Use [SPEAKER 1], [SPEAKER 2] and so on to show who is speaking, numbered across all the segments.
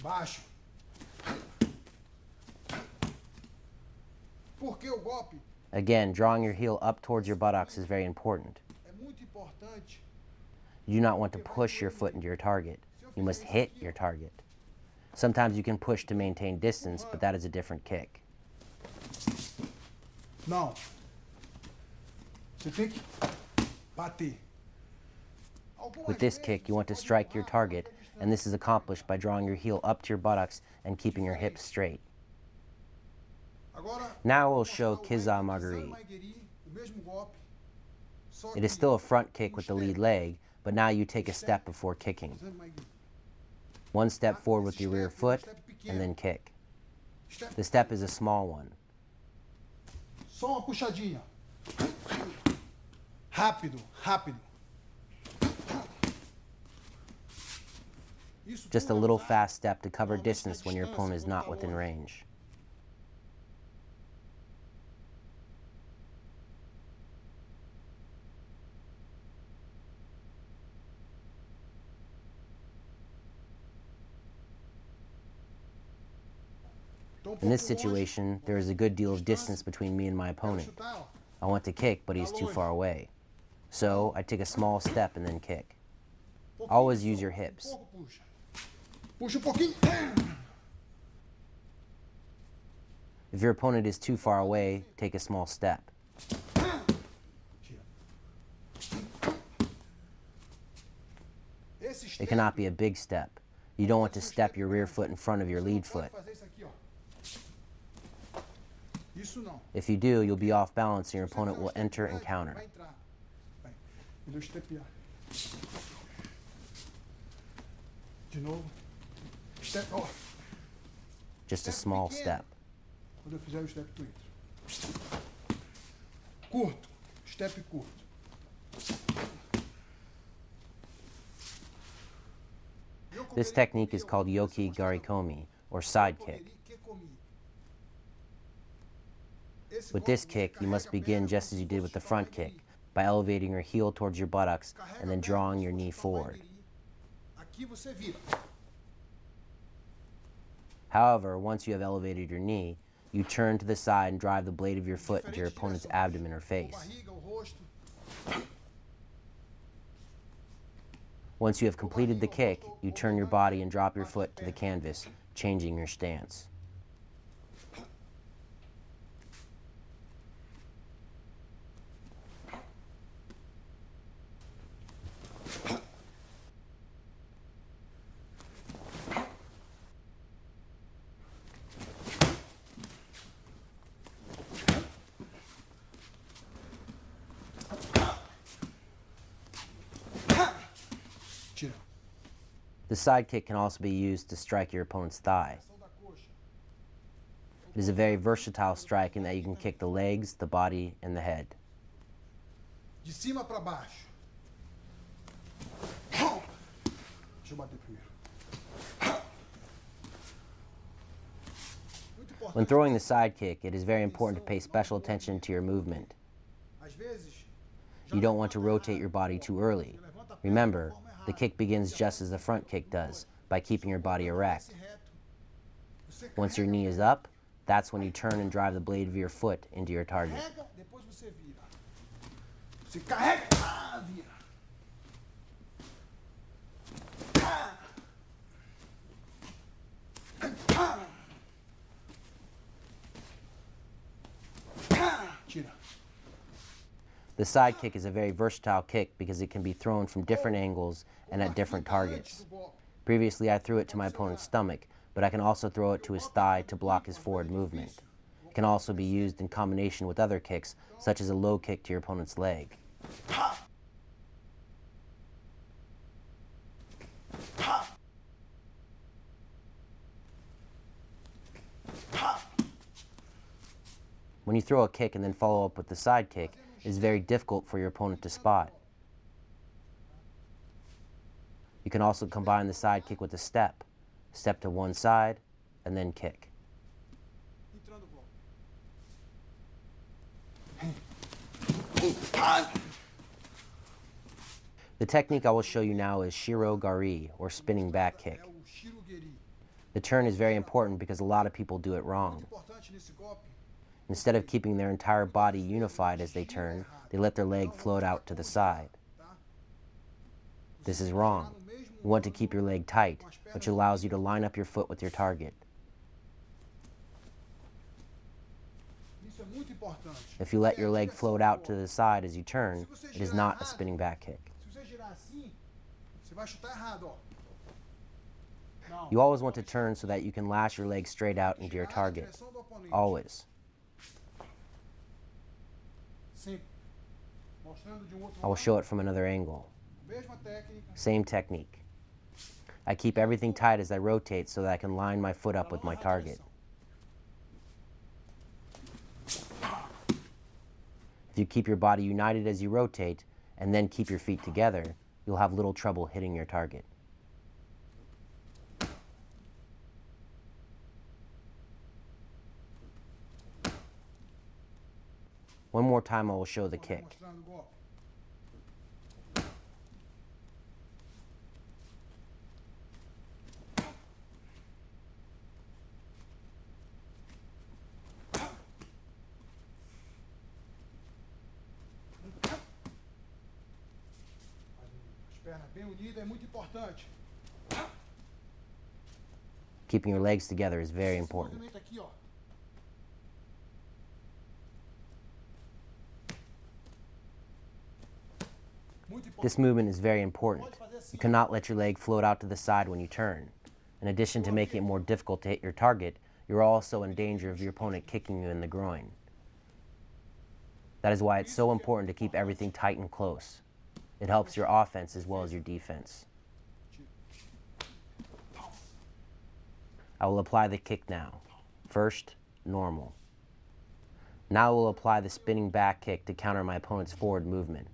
[SPEAKER 1] Baixo. Porque o golpe
[SPEAKER 2] Again, drawing your heel up towards your buttocks is very important.
[SPEAKER 1] é muito importante.
[SPEAKER 2] You do not want to push your foot into your target. You must hit your target. Sometimes you can push to maintain distance, but that is a different kick.
[SPEAKER 1] Não. Você tem que bater.
[SPEAKER 2] With this kick, you want to strike your target, and this is accomplished by drawing your heel up to your buttocks and keeping your hips straight. Now we'll show Kizá Magari. It is still a front kick with the lead leg, but now you take a step before kicking. One step forward with your rear foot, and then kick. The step is a small one.
[SPEAKER 1] Só uma puxadinha. Rápido, rápido.
[SPEAKER 2] Just a little fast step to cover distance when your opponent is not within range. In this situation, there is a good deal of distance between me and my opponent. I want to kick, but he's too far away. So I take a small step and then kick. Always use your hips.
[SPEAKER 1] Puxa pouquinho.
[SPEAKER 2] If your opponent is too far away, take a small step. It cannot be a big step. You don't want to step your rear foot in front of your lead foot. If you do, you'll be off balance and your opponent will enter and counter.
[SPEAKER 1] De novo. Step, ó.
[SPEAKER 2] Just a small step.
[SPEAKER 1] Quando eu fizer o step, tu entra. Curto. Step curto.
[SPEAKER 2] This technique is called Yoki Garikomi, or side kick. With this kick, you must begin just as you did with the front kick, by elevating your heel towards your buttocks and then drawing your knee forward. However, once you have elevated your knee, you turn to the side and drive the blade of your foot into your opponent's abdomen or face. Once you have completed the kick, you turn your body and drop your foot to the canvas, changing your stance. The side kick can also be used to strike your opponent's thigh. It is a very versatile strike in that you can kick the legs, the body, and the head.
[SPEAKER 1] De cima para baixo. Deixa eu bater primeiro.
[SPEAKER 2] When throwing the side kick, it is very important to pay special attention to your movement. You don't want to rotate your body too early. Remember, the kick begins just as the front kick does, by keeping your body erect. Once your knee is up, that's when you turn and drive the blade of your foot into your target. The side kick is a very versatile kick because it can be thrown from different angles and at different targets. Previously, I threw it to my opponent's stomach, but I can also throw it to his thigh to block his forward movement. It can also be used in combination with other kicks, such as a low kick to your opponent's leg. When you throw a kick and then follow up with the side kick, it is very difficult for your opponent to spot. You can also combine the side kick with a step. Step to one side, and then kick. The technique I will show you now is Shiro Gari, or spinning back kick. The turn is very important because a lot of people do it wrong.
[SPEAKER 1] Importante nesse golpe.
[SPEAKER 2] Instead of keeping their entire body unified as they turn, they let their leg float out to the side. This is wrong. You want to keep your leg tight, which allows you to line up your foot with your target.
[SPEAKER 1] Isso é muito importante.
[SPEAKER 2] If you let your leg float out to the side as you turn, it is not a spinning back kick.
[SPEAKER 1] Se você girar assim, você vai chutar errado, ó. Não.
[SPEAKER 2] You always want to turn so that you can lash your leg straight out into your
[SPEAKER 1] Girar na
[SPEAKER 2] target.
[SPEAKER 1] direção do oponente.
[SPEAKER 2] Always.
[SPEAKER 1] Sempre. Mostrando de outro
[SPEAKER 2] I will
[SPEAKER 1] lado.
[SPEAKER 2] show it from another angle.
[SPEAKER 1] Mesma técnica.
[SPEAKER 2] Same technique. I keep everything tight as I rotate so that I can line my foot up with my target. If you keep your body united as you rotate and then keep your feet together, you'll have little trouble hitting your target. One more time I will show the kick.
[SPEAKER 1] Mostrando o golpe. As pernas bem unidas é muito importante.
[SPEAKER 2] Keeping your legs together is very
[SPEAKER 1] Esse
[SPEAKER 2] important.
[SPEAKER 1] movimento aqui, ó. Muito importante.
[SPEAKER 2] This movement is very important.
[SPEAKER 1] Pode fazer assim.
[SPEAKER 2] You cannot let your leg float out to the side when you turn. In addition to making it more difficult to hit your target, you're also in danger of your opponent kicking you in the groin. That is why it's so important to keep everything tight and close. It helps your offense as well as your defense. I will apply the kick now. First, normal. Now I will apply the spinning back kick to counter my opponent's forward movement.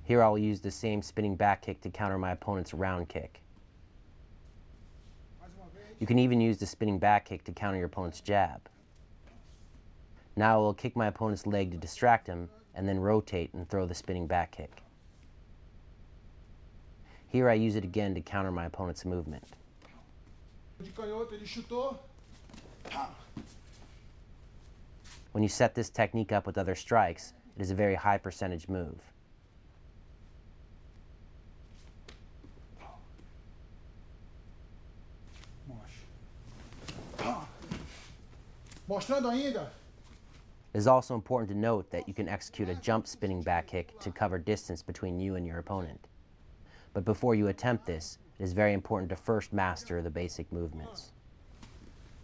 [SPEAKER 2] Here I will use the same spinning back kick to counter my opponent's round kick.
[SPEAKER 1] Mais uma vez.
[SPEAKER 2] You can even use the spinning back kick to counter your opponent's jab. Now I will kick my opponent's leg to distract him and then rotate and throw the spinning back kick. Here I use it again to counter my opponent's movement.
[SPEAKER 1] De canhoto, ele chutou.
[SPEAKER 2] When you set this technique up with other strikes, it is a very high percentage move.
[SPEAKER 1] Mostrando ainda.
[SPEAKER 2] It is also important to note that you can execute a jump spinning back kick to cover distance between you and your opponent. But before you attempt this, it is very important to first master the basic movements.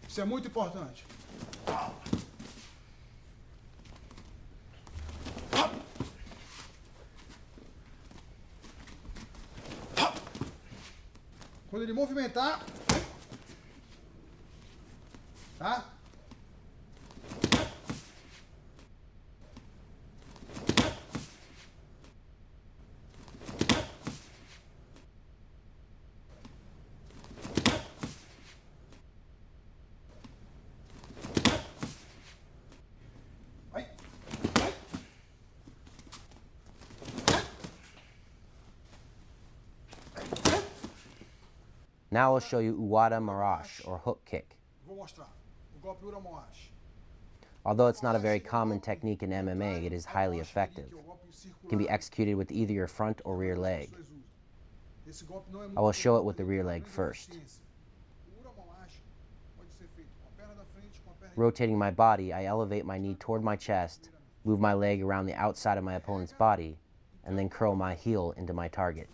[SPEAKER 1] Isso é muito importante. Quando ele movimentar, tá? Vai. Vai.
[SPEAKER 2] Now I'll show you Uwada Marash, or hook kick.
[SPEAKER 1] Vou mostrar. O golpe Uramoash.
[SPEAKER 2] Although it's not a very common technique in MMA, it is highly effective. It can be executed with either your front or rear leg. I will show it with the rear leg first. Rotating my body, I elevate my knee toward my chest, move my leg around the outside of my opponent's body, and then curl my heel into my target.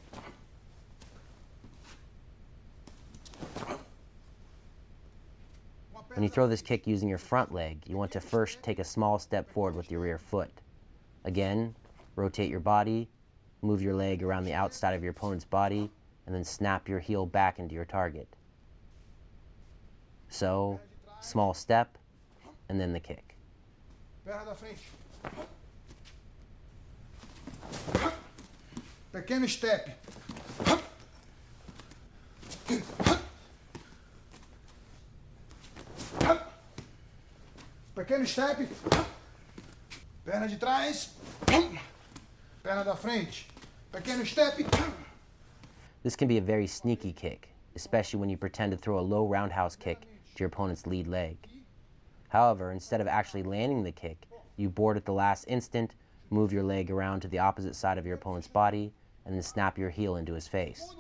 [SPEAKER 2] When you throw this kick using your front leg, you want to first take a small step forward with your rear foot. Again, rotate your body, move your leg around the outside of your opponent's body, and then snap your heel back into your target. So, small step, and then the kick.
[SPEAKER 1] Perna da frente. Pequeno step. Pequeno step. Perna de trás. Perna da frente. Pequeno step.
[SPEAKER 2] This can be a very sneaky kick. especially when you pretend to throw a low roundhouse kick to your opponent's lead leg. However, instead of actually landing the kick, you board at the last instant, move your leg around to the opposite side of your opponent's body, and then snap your heel into his face.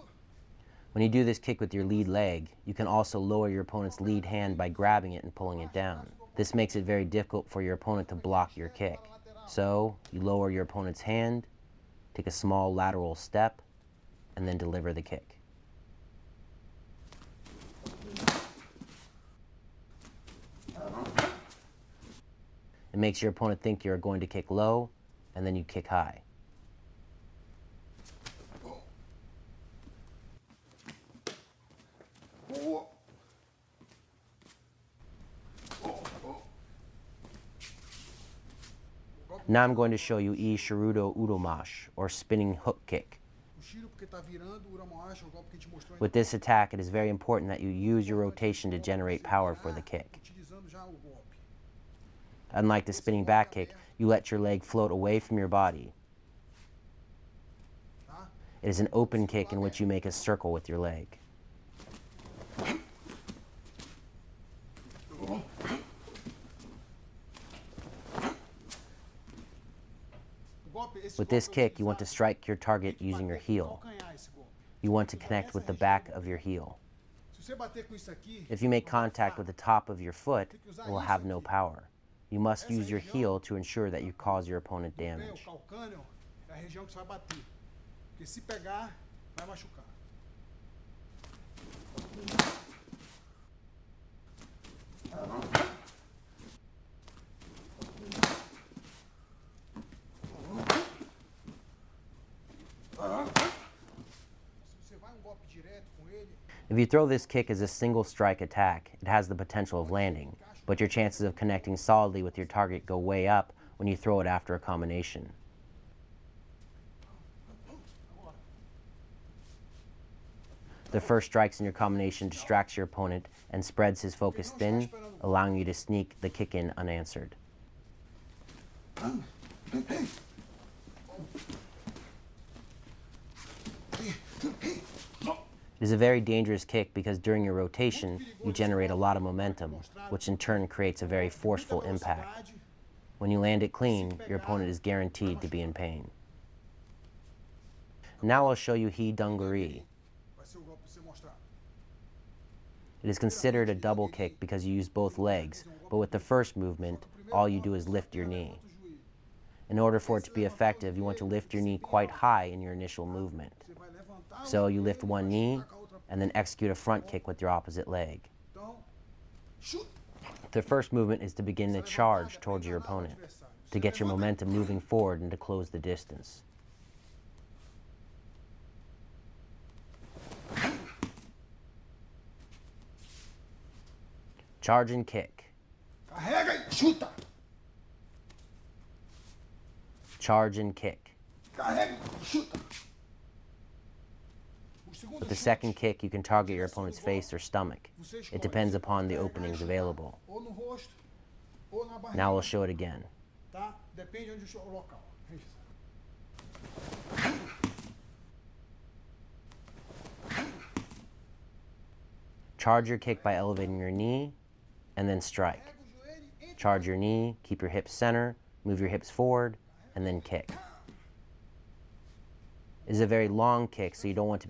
[SPEAKER 2] When you do this kick with your lead leg, you can also lower your opponent's lead hand by grabbing it and pulling it down. This makes it very difficult for your opponent to block your kick. So, you lower your opponent's hand, take a small lateral step, and then deliver the kick. It makes your opponent think you're going to kick low, and then you kick high. Now I'm going to show you Shirudo Udomash, or spinning hook kick. With this attack, it is very important that you use your rotation to generate power for the kick. Unlike the spinning back kick, you let your leg float away from your body. It is an open kick in which you make a circle with your leg. With this kick, you want to strike your target using your heel. You want to connect with the back of your heel. If you make contact with the top of your foot, it will have no power. You must use your heel to ensure that you cause your opponent damage. If you throw this kick as a single strike attack, it has the potential of landing, but your chances of connecting solidly with your target go way up when you throw it after a combination. The first strikes in your combination distracts your opponent and spreads his focus thin, allowing you to sneak the kick in unanswered. It is a very dangerous kick because during your rotation, you generate a lot of momentum, which in turn creates a very forceful impact. When you land it clean, your opponent is guaranteed to be in pain. Now I'll show you He Dunguri. It is considered a double kick because you use both legs, but with the first movement, all you do is lift your knee. In order for it to be effective, you want to lift your knee quite high in your initial movement. So you lift one knee and then execute a front kick with your opposite leg. The first movement is to begin to charge towards your opponent, to get your momentum moving forward and to close the distance. Charge and kick. Charge and kick. With the second kick, you can target your opponent's face or stomach. It depends upon the openings available. Now we'll show it again. Charge your kick by elevating your knee, and then strike. Charge your knee, keep your hips center, move your hips forward, and then kick. It is a very long kick, so you don't want to